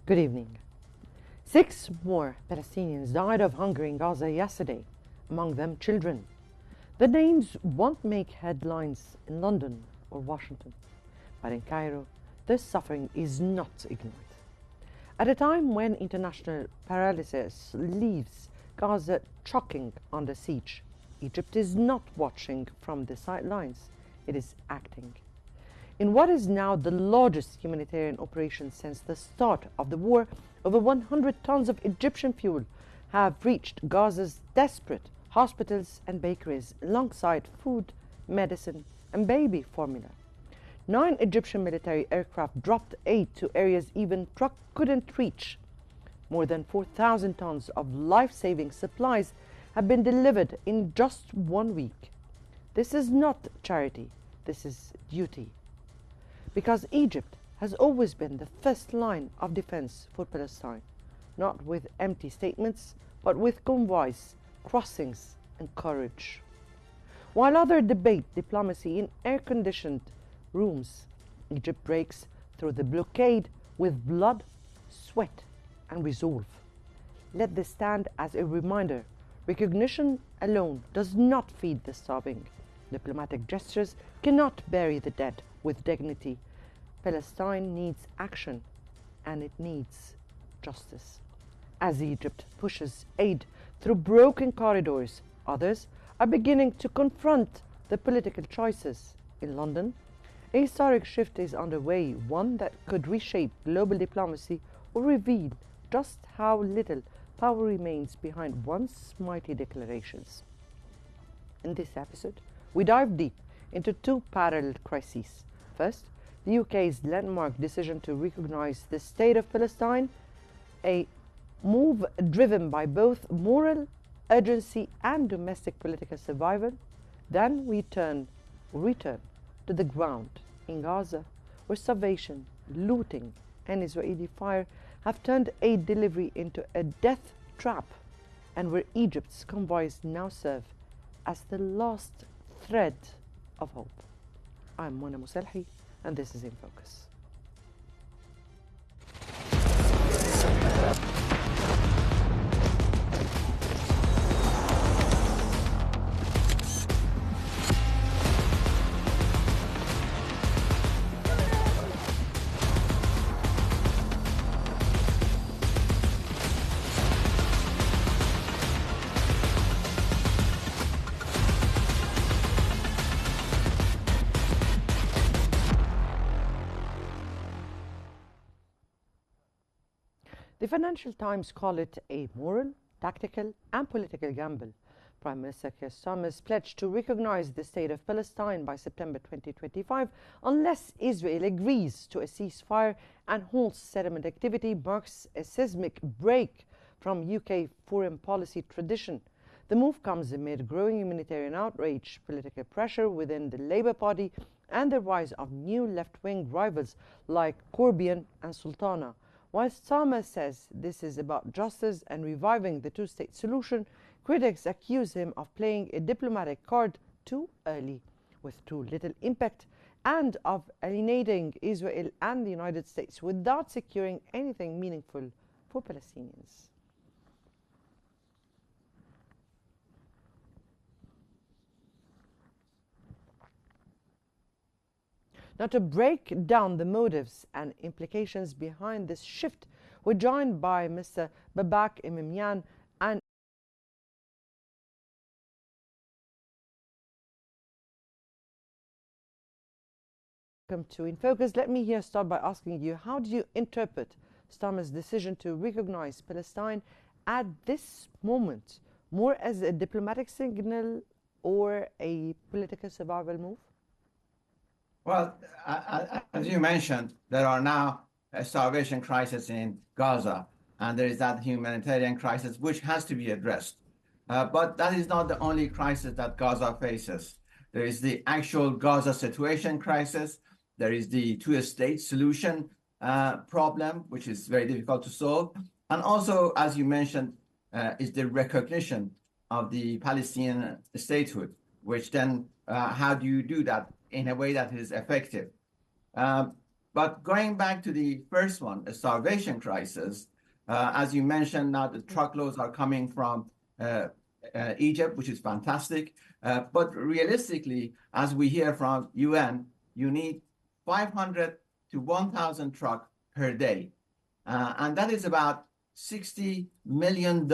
Good evening. 6 more Palestinians died of hunger in Gaza yesterday, among them children. The names won't make headlines in London or Washington, but in Cairo, this suffering is not ignored. At a time when international paralysis leaves Gaza choking under siege, Egypt is not watching from the sidelines, it is acting. In what is now the largest humanitarian operation since the start of the war, over 100 tons of Egyptian fuel have reached Gaza's desperate hospitals and bakeries alongside food, medicine, and baby formula. 9 Egyptian military aircraft dropped aid to areas even truck couldn't reach. More than 4,000 tons of life-saving supplies have been delivered in just 1 week. This is not charity, this is duty. Because Egypt has always been the first line of defense for Palestine, not with empty statements, but with convoys, crossings, and courage. While others debate diplomacy in air-conditioned rooms, Egypt breaks through the blockade with blood, sweat, and resolve. Let this stand as a reminder. Recognition alone does not feed the starving. Diplomatic gestures cannot bury the dead with dignity. Palestine needs action, and it needs justice. As Egypt pushes aid through broken corridors, others are beginning to confront the political choices. In London, a historic shift is underway, one that could reshape global diplomacy or reveal just how little power remains behind once mighty declarations. In this episode, we dive deep into 2 parallel crises. First, the UK's landmark decision to recognize the State of Palestine, a move driven by both moral urgency and domestic political survival. Then we return to the ground in Gaza, where starvation, looting, and Israeli fire have turned aid delivery into a death trap, and where Egypt's convoys now serve as the last thread of hope. I'm Mona Moselhi, and this is In Focus. The Financial Times call it a moral, tactical, and political gamble. Prime Minister Keir Starmer's pledge to recognize the State of Palestine by September 2025, unless Israel agrees to a ceasefire and halts settlement activity, marks a seismic break from UK foreign policy tradition. The move comes amid growing humanitarian outrage, political pressure within the Labour Party, and the rise of new left-wing rivals like Corbyn and Sultana. While Starmer says this is about justice and reviving the two-state solution, critics accuse him of playing a diplomatic card too early, with too little impact, and of alienating Israel and the United States without securing anything meaningful for Palestinians. Now, to break down the motives and implications behind this shift, we're joined by Mr. Babak Imamian and welcome to In Focus. Let me here start by asking you, how do you interpret Starmer's decision to recognize Palestine at this moment, more as a diplomatic signal or a political survival move? Well, as you mentioned, there are now a starvation crisis in Gaza, and there is that humanitarian crisis which has to be addressed. But that is not the only crisis that Gaza faces. There is the actual Gaza situation crisis. There is the two-state solution problem, which is very difficult to solve. And also, as you mentioned, is the recognition of the Palestinian statehood, which then, how do you do that in a way that is effective? But going back to the first one, a starvation crisis, as you mentioned, now the truckloads are coming from Egypt, which is fantastic. But realistically, as we hear from UN, you need 500 to 1,000 trucks per day. And that is about $60 million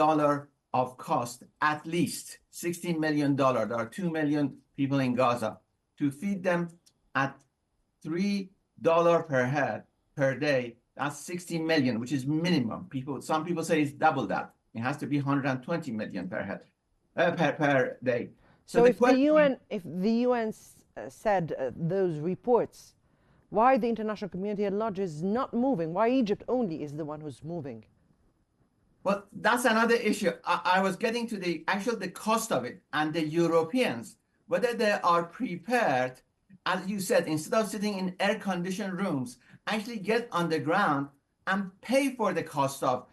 of cost, at least $60 million. There are 2 million people in Gaza. To feed them at $3 per head per day, that's 60 million, which is minimum. Some people say it's double that. It has to be 120 million per head per day. So if the UN said those reports, why the international community at large is not moving? Why Egypt only is the one who's moving? Well, that's another issue. I was getting to the cost of it, and the Europeans, whether they are prepared, as you said, instead of sitting in air-conditioned rooms, actually get on the ground and pay for the cost of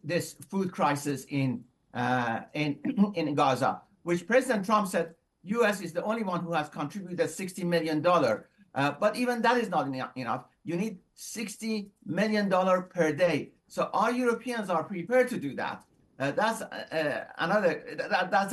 this food crisis in Gaza, which President Trump said U.S. is the only one who has contributed $60 million. But even that is not enough. You need $60 million per day. So our Europeans are prepared to do that. That's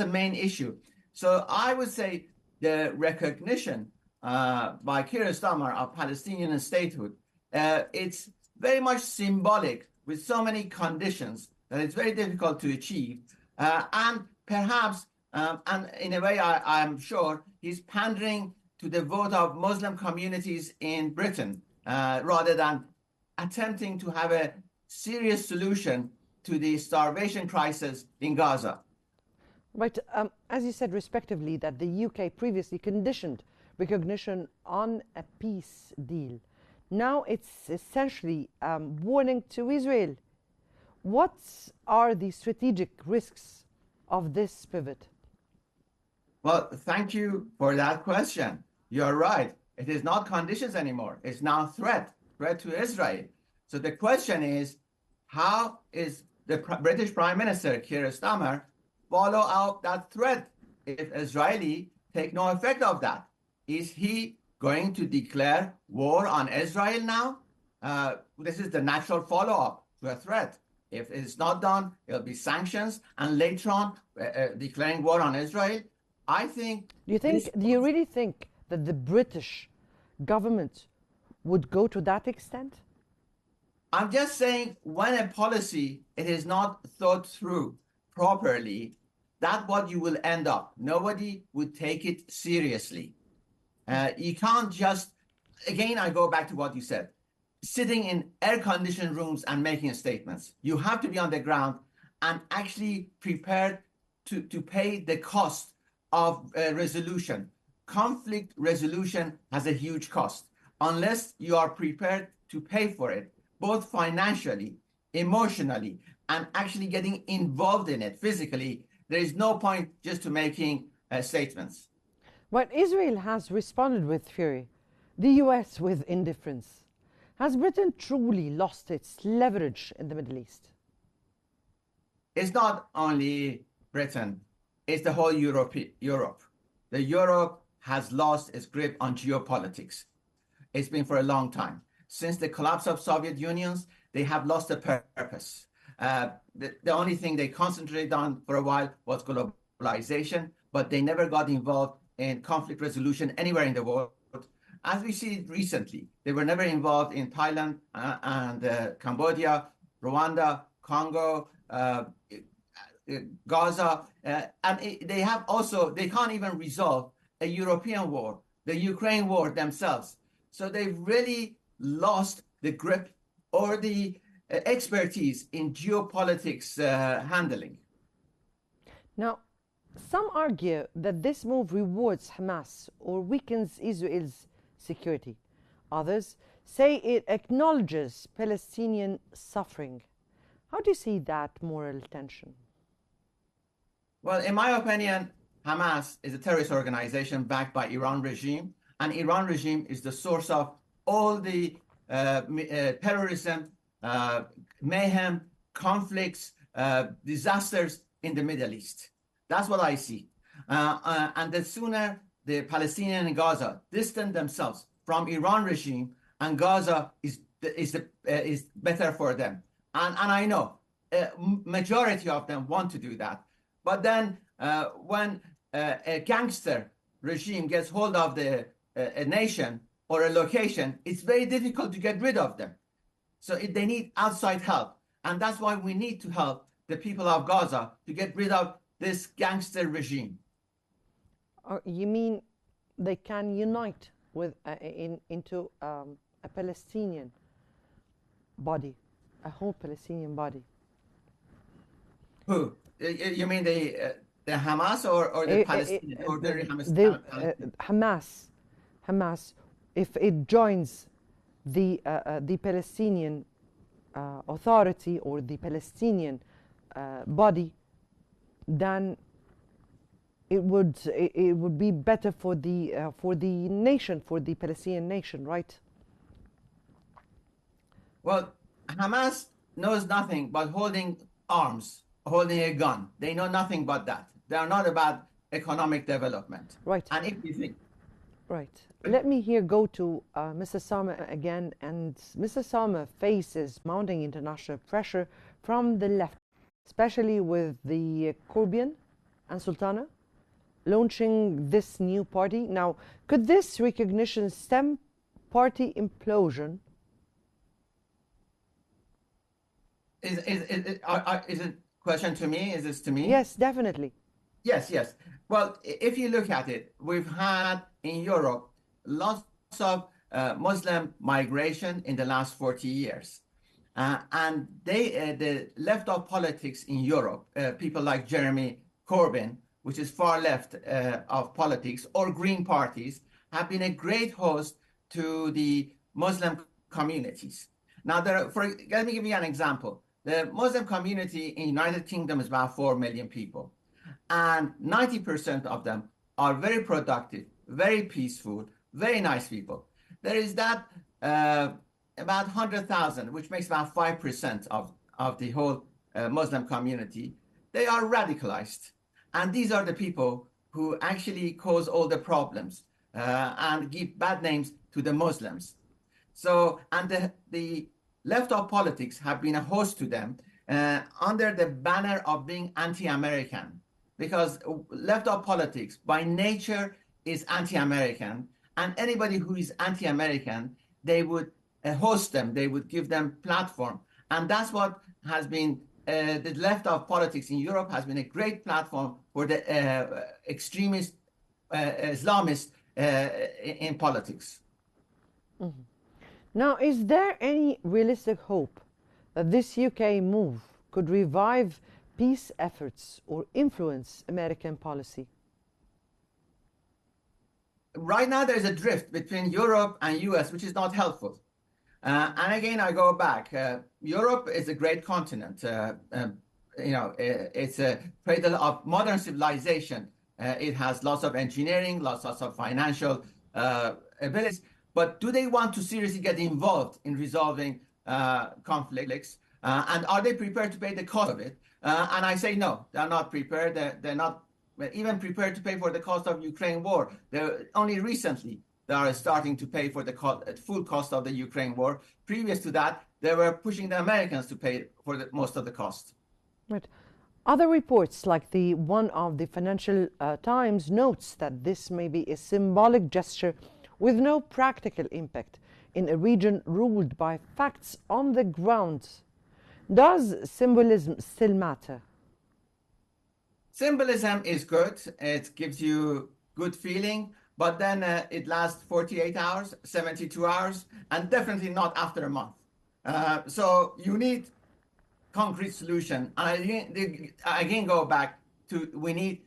a main issue. So I would say the recognition by Keir Starmer of Palestinian statehood, it's very much symbolic with so many conditions that it's very difficult to achieve. And perhaps, and in a way, I'm sure, he's pandering to the vote of Muslim communities in Britain rather than attempting to have a serious solution to the starvation crisis in Gaza. Right. As you said, respectively, that the UK previously conditioned recognition on a peace deal. Now it's essentially warning to Israel. What are the strategic risks of this pivot? Well, thank you for that question. You're right. It is not conditions anymore. It's now threat to Israel. So the question is, how is the British Prime Minister, Keir Starmer, follow out that threat if Israeli take no effect of that? Is he going to declare war on Israel now? This is the natural follow-up to a threat. If it's not done, it'll be sanctions, and later on, declaring war on Israel. I think... Do you really think that the British government would go to that extent? I'm just saying, when a policy, it is not thought through properly, that's what you will end up. Nobody would take it seriously. You can't just, again, I go back to what you said, sitting in air-conditioned rooms and making statements. You have to be on the ground and actually prepared to pay the cost of resolution. Conflict resolution has a huge cost. Unless you are prepared to pay for it, both financially, emotionally, and actually getting involved in it physically, there is no point just to making statements. Well, Israel has responded with fury, the US with indifference. Has Britain truly lost its leverage in the Middle East? It's not only Britain, it's the whole Europe. The Europe has lost its grip on geopolitics. It's been for a long time. Since the collapse of Soviet Unions, they have lost the purpose. The only thing they concentrated on for a while was globalization, but they never got involved in conflict resolution anywhere in the world. As we see recently, they were never involved in Thailand and Cambodia, Rwanda, Congo, Gaza, and they can't even resolve a European war, the Ukraine war themselves. So they've really lost the grip or the expertise in geopolitics handling. Now, some argue that this move rewards Hamas or weakens Israel's security. Others say it acknowledges Palestinian suffering. How do you see that moral tension? Well, in my opinion, Hamas is a terrorist organization backed by Iran regime, and Iran regime is the source of all the terrorism, mayhem, conflicts, disasters in the Middle East. That's what I see. And the sooner the Palestinians in Gaza distance themselves from Iran regime and Gaza is better for them. And I know majority of them want to do that. But then when a gangster regime gets hold of a nation or a location, it's very difficult to get rid of them. So they need outside help. And that's why we need to help the people of Gaza to get rid of this gangster regime. You mean they can unite with into a Palestinian body, a whole Palestinian body? Who? You mean the Hamas or the Palestinian or the Hamas? Hamas, if it joins the Palestinian authority or the Palestinian body, then it would be better for the nation, for the Palestinian nation, right? Well, Hamas knows nothing but holding arms, holding a gun. They know nothing but that. They are not about economic development. Right. And if you think. Right. Let me here go to Mr. Sama again. And Mr. Sama faces mounting international pressure from the left, especially with the Corbyn and Sultana launching this new party. Now, could this recognition stem party implosion? Is it a question to me? Is this to me? Yes, definitely. Yes. Well, if you look at it, we've had in Europe lots of Muslim migration in the last 40 years. And the left of politics in Europe, people like Jeremy Corbyn, which is far left of politics, or Green parties, have been a great host to the Muslim communities. Now, let me give you an example. The Muslim community in United Kingdom is about 4 million people. And 90% of them are very productive, very peaceful, very nice people. There is that about 100,000, which makes about 5% of the whole Muslim community. They are radicalized. And these are the people who actually cause all the problems and give bad names to the Muslims. So, and the left of politics have been a host to them under the banner of being anti-American, because left of politics by nature is anti-American, and anybody who is anti-American, they would host them, they would give them platform. And that's what has been the left of politics in Europe has been a great platform for the extremist Islamists in politics. Mm-hmm. Now, is there any realistic hope that this UK move could revive peace efforts or influence American policy? Right now, there's a drift between Europe and US, which is not helpful. And again, I go back. Europe is a great continent. It's a cradle of modern civilization. It has lots of engineering, lots of financial abilities. But do they want to seriously get involved in resolving conflicts? And are they prepared to pay the cost of it? And I say no, they're not prepared. They're not even prepared to pay for the cost of Ukraine war. Only recently they are starting to pay for the full cost of the Ukraine war. Previous to that, they were pushing the Americans to pay for most of the cost. Right. Other reports, like the one of the Financial Times, notes that this may be a symbolic gesture with no practical impact in a region ruled by facts on the ground. Does symbolism still matter? Symbolism is good. It gives you good feeling, but then it lasts 48 hours, 72 hours, and definitely not after a month. So you need concrete solution. And I again go back to we need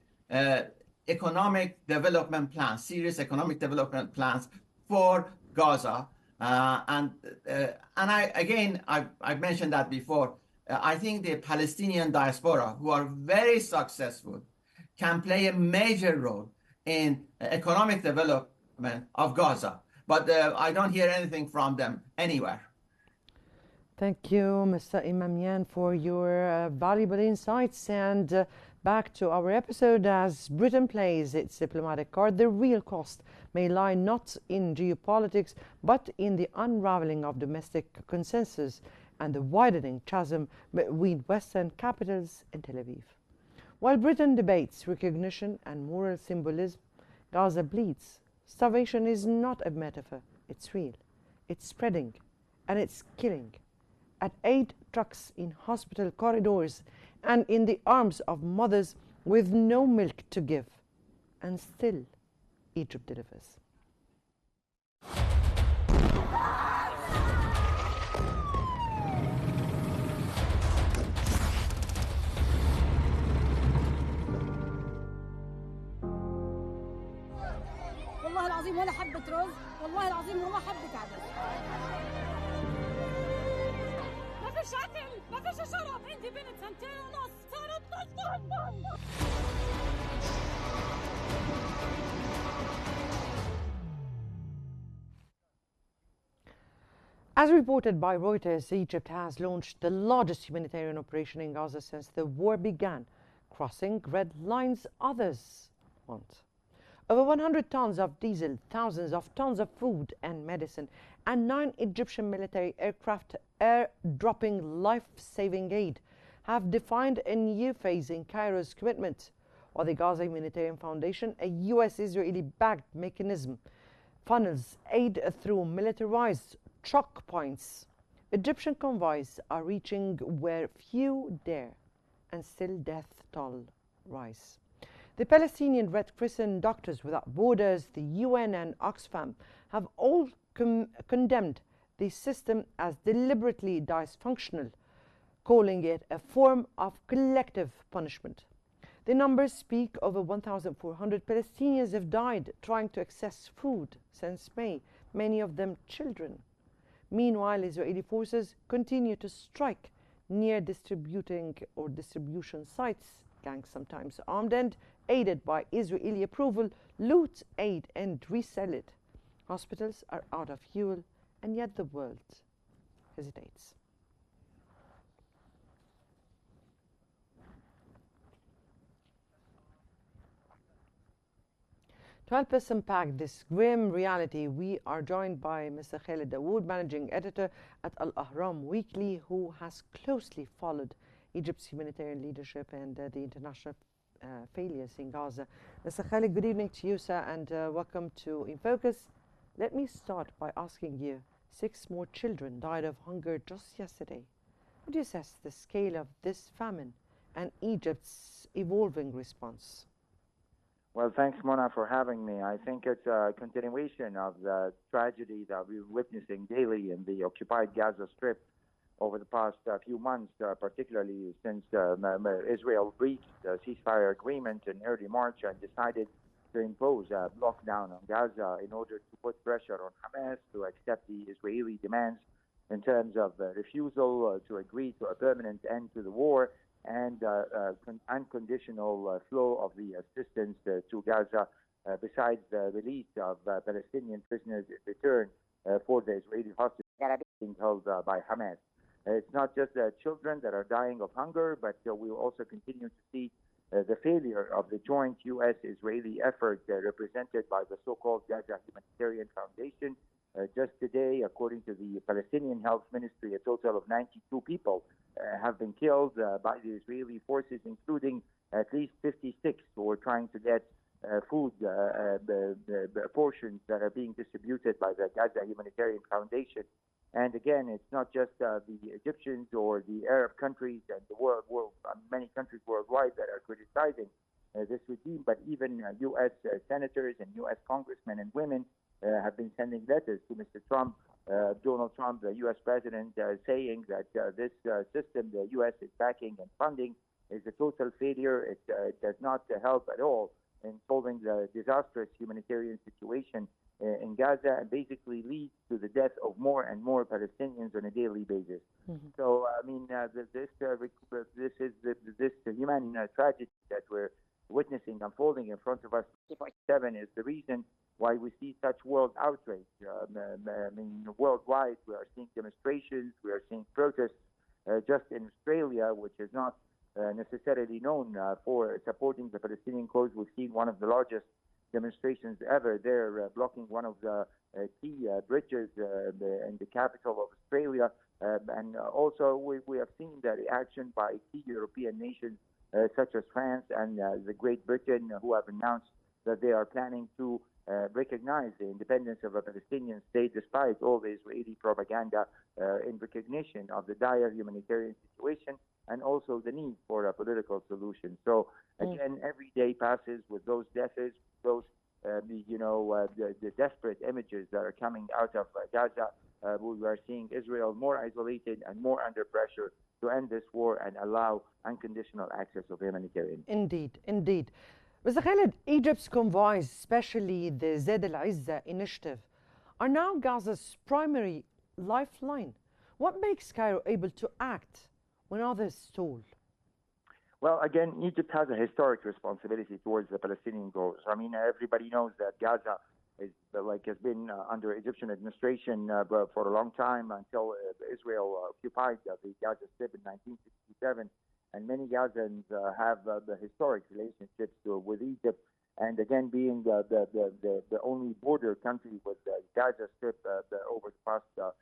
economic development plans, serious economic development plans for Gaza. And I've mentioned that before. I think the Palestinian diaspora, who are very successful, can play a major role in economic development of Gaza. But I don't hear anything from them anywhere. Thank you, Mr. Imamian, for your valuable insights. And Back to our episode. As Britain plays its diplomatic card, the real cost may lie not in geopolitics, but in the unraveling of domestic consensus and the widening chasm between Western capitals and Tel Aviv. While Britain debates recognition and moral symbolism, Gaza bleeds. Starvation is not a metaphor, it's real. It's spreading, and it's killing. At aid trucks in hospital corridors and in the arms of mothers with no milk to give. And still, Egypt delivers. والله العظيم ولا حبة رز، والله العظيم ولا حبة عدس. ما فيش أكل، ما فيش شرب، عندي بنت سنتين ونص صارت نص. As reported by Reuters, Egypt has launched the largest humanitarian operation in Gaza since the war began, crossing red lines others want. Over 100 tons of diesel, thousands of tons of food and medicine, and 9 Egyptian military aircraft airdropping life-saving aid have defined a new phase in Cairo's commitment, while the Gaza Humanitarian Foundation, a US-Israeli-backed mechanism, funnels aid through militarized choke points. Egyptian convoys are reaching where few dare, and still death toll rise. The Palestinian Red Crescent, Doctors Without Borders, the UN and Oxfam have all condemned the system as deliberately dysfunctional, calling it a form of collective punishment. The numbers speak. Over 1,400 Palestinians have died trying to access food since May, many of them children. Meanwhile, Israeli forces continue to strike near distribution sites. Gangs, sometimes armed and aided by Israeli approval, loot aid and resell it. Hospitals are out of fuel, and yet the world hesitates. To help us unpack this grim reality, we are joined by Mr. Khaled Dawood, managing editor at Al Ahram Weekly, who has closely followed Egypt's humanitarian leadership and the international failures in Gaza. Mr. Khaled, good evening to you, sir, and welcome to In Focus. Let me start by asking you, 6 more children died of hunger just yesterday. How do you assess the scale of this famine and Egypt's evolving response? Well, thanks, Mona, for having me. I think it's a continuation of the tragedy that we're witnessing daily in the occupied Gaza Strip over the past few months, particularly since Israel breached the ceasefire agreement in early March and decided to impose a lockdown on Gaza in order to put pressure on Hamas to accept the Israeli demands in terms of refusal to agree to a permanent end to the war and unconditional flow of the assistance to Gaza, besides the release of Palestinian prisoners in return for the Israeli hostages that are being held by Hamas. It's not just children that are dying of hunger, but we'll also continue to see the failure of the joint U.S.-Israeli effort represented by the so-called Gaza Humanitarian Foundation. Just today, according to the Palestinian Health Ministry, a total of 92 people have been killed by the Israeli forces, including at least 56 who were trying to get food portions that are being distributed by the Gaza Humanitarian Foundation. And again, it's not just the Egyptians or the Arab countries and the world many countries worldwide that are criticizing this regime, but even U.S. senators and U.S. congressmen and women have been sending letters to Mr. Trump, Donald Trump, the U.S. president, saying that this system the U.S. is backing and funding is a total failure. It does not help at all in solving the disastrous humanitarian situation in Gaza, and basically leads to the death of more and more Palestinians on a daily basis. Mm-hmm. So, I mean, this human tragedy that we're witnessing unfolding in front of us 24/7 is the reason why we see such world outrage. I mean, worldwide, we are seeing demonstrations, we are seeing protests. Just in Australia, which is not necessarily known for supporting the Palestinian cause. We've seen one of the largest demonstrations ever there, blocking one of the key bridges in the capital of Australia. And also, we have seen the reaction by key European nations such as France and the Great Britain, who have announced that they are planning to recognize the independence of a Palestinian state despite all the Israeli propaganda in recognition of the dire humanitarian situation and also the need for a political solution. So again, every day passes with those deaths, those the desperate images that are coming out of Gaza. We are seeing Israel more isolated and more under pressure to end this war and allow unconditional access of humanitarian. Indeed, indeed. Mr. Khaled, Egypt's convoys, especially the Zed al-Izza initiative, are now Gaza's primary lifeline. What makes Cairo able to act when others stall? Well, again, Egypt has a historic responsibility towards the Palestinian cause. I mean, everybody knows that Gaza has been under Egyptian administration for a long time until Israel occupied the Gaza Strip in 1967. And many Gazans have the historic relationships with Egypt. And again, being the only border country with the Gaza Strip over the past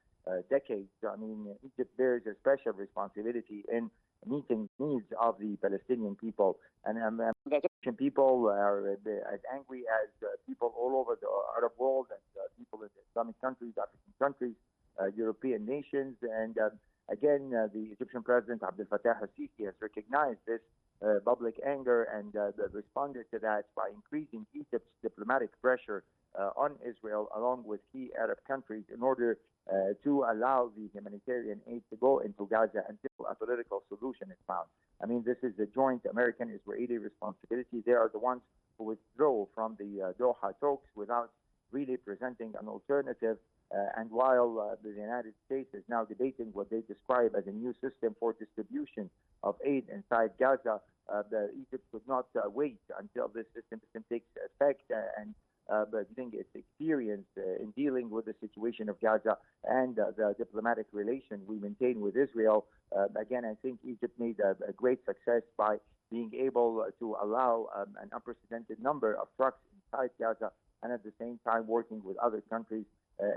decades, I mean, Egypt bears a special responsibility in meeting needs of the Palestinian people. And the Egyptian people are as angry as people all over the Arab world and people in Islamic countries, African countries, European nations. And again, the Egyptian president, Abdel Fattah al-Sisi, has recognized this public anger and responded to that by increasing Egypt's diplomatic pressure on Israel, along with key Arab countries, in order to allow the humanitarian aid to go into Gaza until a political solution is found. I mean, this is a joint American-Israeli responsibility. They are the ones who withdraw from the Doha talks without really presenting an alternative. And while the United States is now debating what they describe as a new system for distribution of aid inside Gaza, Egypt could not wait until this system takes effect and using its experience in dealing with the situation of Gaza and the diplomatic relation we maintain with Israel. Again, I think Egypt made a great success by being able to allow an unprecedented number of trucks inside Gaza and at the same time working with other countries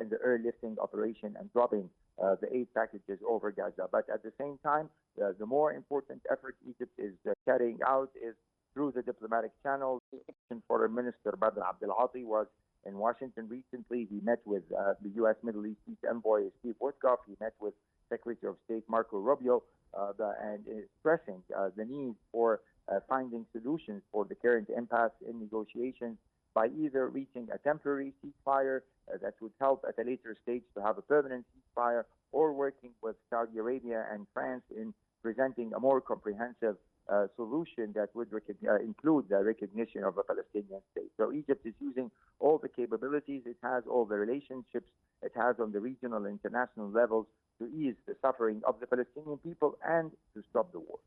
in the airlifting operation and dropping the aid packages over Gaza. But at the same time, the more important effort Egypt is carrying out is through the diplomatic channels. Egyptian Foreign Minister Badr Abdel Ati was in Washington recently. He met with the U.S. Middle East Peace Envoy Steve Witkoff. He met with Secretary of State Marco Rubio and is stressing the need for finding solutions for the current impasse in negotiations by either reaching a temporary ceasefire that would help at a later stage to have a permanent ceasefire, or working with Saudi Arabia and France in presenting a more comprehensive solution that would include the recognition of a Palestinian state. So Egypt is using all the capabilities it has, all the relationships it has on the regional and international levels to ease the suffering of the Palestinian people and to stop the war.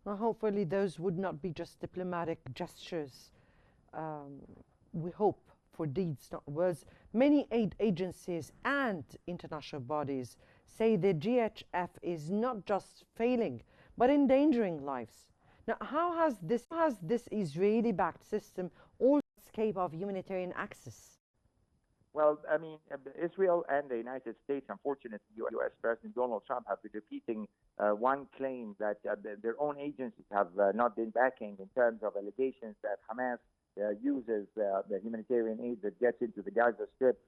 Well, hopefully those would not be just diplomatic gestures. We hope for deeds, not words. Many aid agencies and international bodies say the GHF is not just failing, but endangering lives. Now, how has this Israeli-backed system also escaped of humanitarian access? Well, I mean, Israel and the United States, unfortunately, U.S. President Donald Trump have been repeating one claim that their own agencies have not been backing in terms of allegations that Hamas uses the humanitarian aid that gets into the Gaza Strip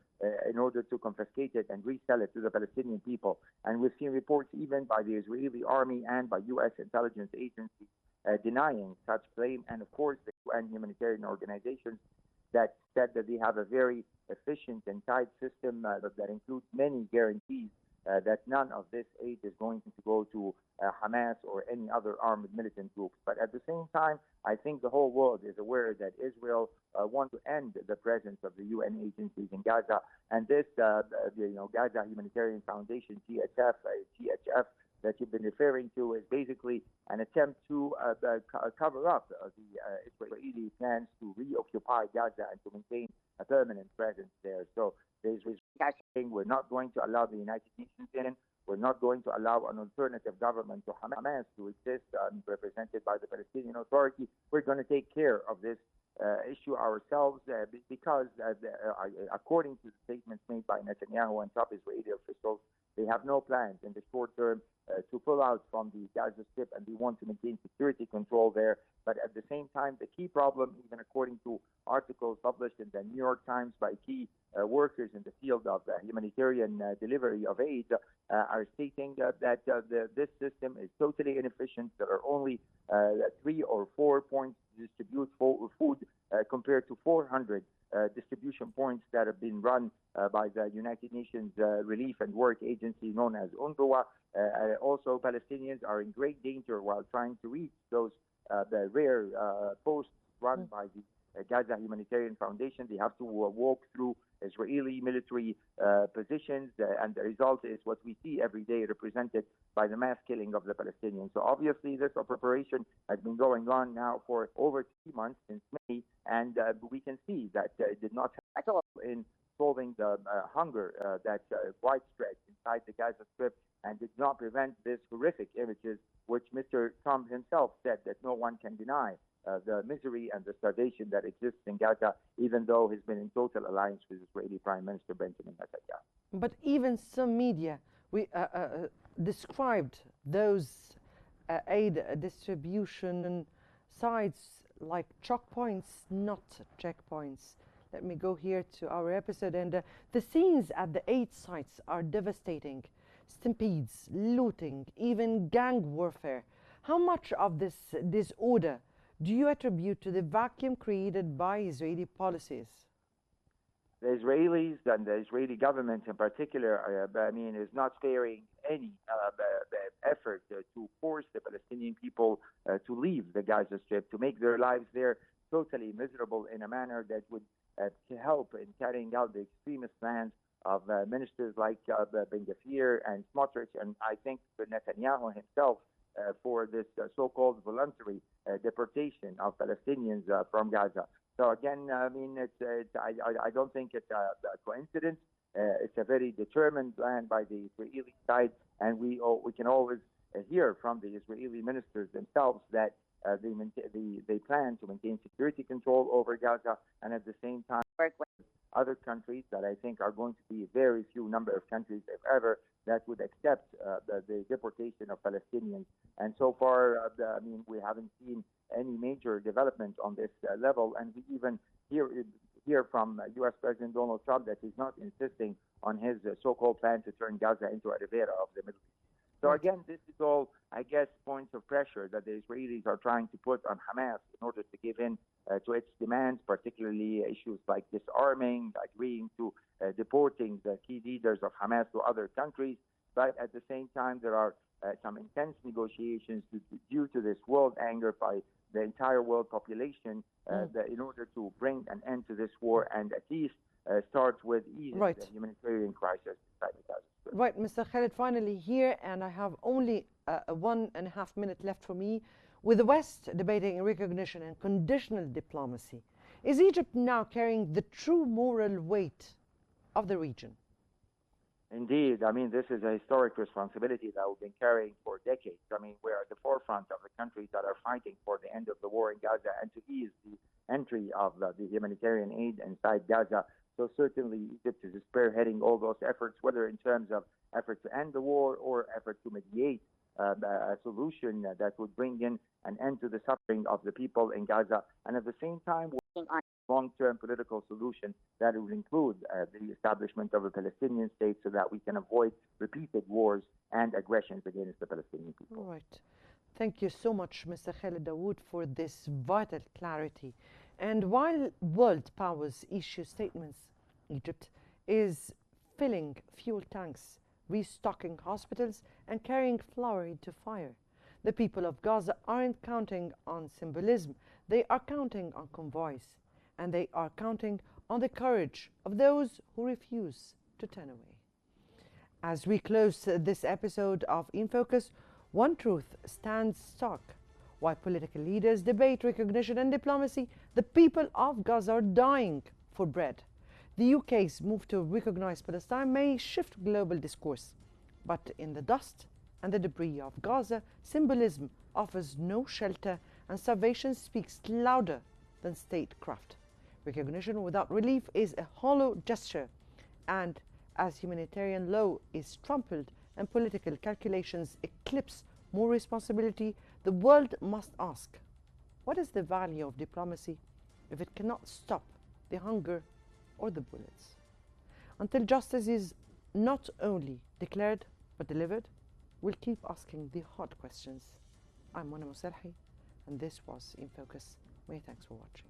in order to confiscate it and resell it to the Palestinian people. And we've seen reports even by the Israeli army and by U.S. intelligence agencies denying such claim. And of course, the UN humanitarian organizations that said that they have a very efficient and tight system that includes many guarantees that none of this aid is going to go to Hamas or any other armed militant groups. But at the same time, I think the whole world is aware that Israel wants to end the presence of the UN agencies in Gaza. And this, Gaza Humanitarian Foundation, GHF, that you've been referring to, is basically an attempt to cover up the Israeli plans to reoccupy Gaza and to maintain a permanent presence there. So there's saying we're not going to allow the United Nations in. We're not going to allow an alternative government to Hamas to exist, represented by the Palestinian Authority. We're going to take care of this issue ourselves because, according to the statements made by Netanyahu and top Israeli officials, they have no plans in the short term to pull out from the Gaza Strip, and they want to maintain security control there. But at the same time, the key problem, even according to articles published in the New York Times by key workers in the field of humanitarian delivery of aid, are stating that this system is totally inefficient. There are only 3 or 4 points to distribute food compared to 400 distribution points that have been run by the United Nations Relief and Work Agency known as UNRWA. Also, Palestinians are in great danger while trying to reach those the rare posts run by the Gaza Humanitarian Foundation. They have to walk through Israeli military positions, and the result is what we see every day, represented by the mass killing of the Palestinians. So obviously this operation has been going on now for over 3 months, since May, and we can see that it did not help at all in solving the hunger that's widespread inside the Gaza Strip, and did not prevent this horrific images, which Mr. Trump himself said that no one can deny. The misery and the starvation that exists in Gaza, even though he's been in total alliance with Israeli Prime Minister Benjamin Netanyahu. But even some media described those aid distribution sites like choke points, not checkpoints. Let me go here to our episode, and the scenes at the aid sites are devastating. Stampedes, looting, even gang warfare. How much of this disorder do you attribute to the vacuum created by Israeli policies? The Israelis and the Israeli government in particular, is not sparing any effort to force the Palestinian people to leave the Gaza Strip, to make their lives there totally miserable in a manner that would help in carrying out the extremist plans of ministers like Ben Gvir and Smotrich, and I think Netanyahu himself, for this so-called voluntary deportation of Palestinians from Gaza. So again, I don't think it's a coincidence. It's a very determined plan by the Israeli side, and we can always hear from the Israeli ministers themselves that they plan to maintain security control over Gaza, and at the same time work with other countries that I think are going to be a very few number of countries, if ever, that would accept the deportation of Palestinians. And so far, we haven't seen any major development on this level, and we even hear from U.S. President Donald Trump that he's not insisting on his so-called plan to turn Gaza into a Rivera of the Middle East. So again, this is all, I guess, points of pressure that the Israelis are trying to put on Hamas in order to give in to its demands, particularly issues like disarming, agreeing to deporting the key leaders of Hamas to other countries. But at the same time, there are some intense negotiations due to this world anger by the entire world population in order to bring an end to this war and at least start with easing the humanitarian crisis inside the Gaza Strip. Right, Mr. Khaled, finally here, and I have only 1.5 minutes left for me. With the West debating recognition and conditional diplomacy, is Egypt now carrying the true moral weight of the region? Indeed. This is a historic responsibility that we've been carrying for decades. We're at the forefront of the countries that are fighting for the end of the war in Gaza and to ease the entry of the humanitarian aid inside Gaza. So certainly Egypt is spearheading all those efforts, whether in terms of effort to end the war or effort to mediate a solution that would bring in an end to the suffering of the people in Gaza, and at the same time working on a long-term political solution that would include the establishment of a Palestinian state so that we can avoid repeated wars and aggressions against the Palestinian people. All right. Thank you so much, Mr. Khaled Dawood, for this vital clarity. And while world powers issue statements, Egypt is filling fuel tanks, restocking hospitals, and carrying flour into fire. The people of Gaza aren't counting on symbolism. They are counting on convoys, and they are counting on the courage of those who refuse to turn away. As we close this episode of In Focus, one truth stands stark. While political leaders debate recognition and diplomacy, the people of Gaza are dying for bread. The UK's move to recognize Palestine may shift global discourse. But in the dust and the debris of Gaza, symbolism offers no shelter, and starvation speaks louder than statecraft. Recognition without relief is a hollow gesture, and as humanitarian law is trampled and political calculations eclipse more responsibility, the world must ask, what is the value of diplomacy if it cannot stop the hunger or the bullets? Until justice is not only declared but delivered, we'll keep asking the hard questions. I'm Mona Moselhi, and this was In Focus. Many thanks for watching.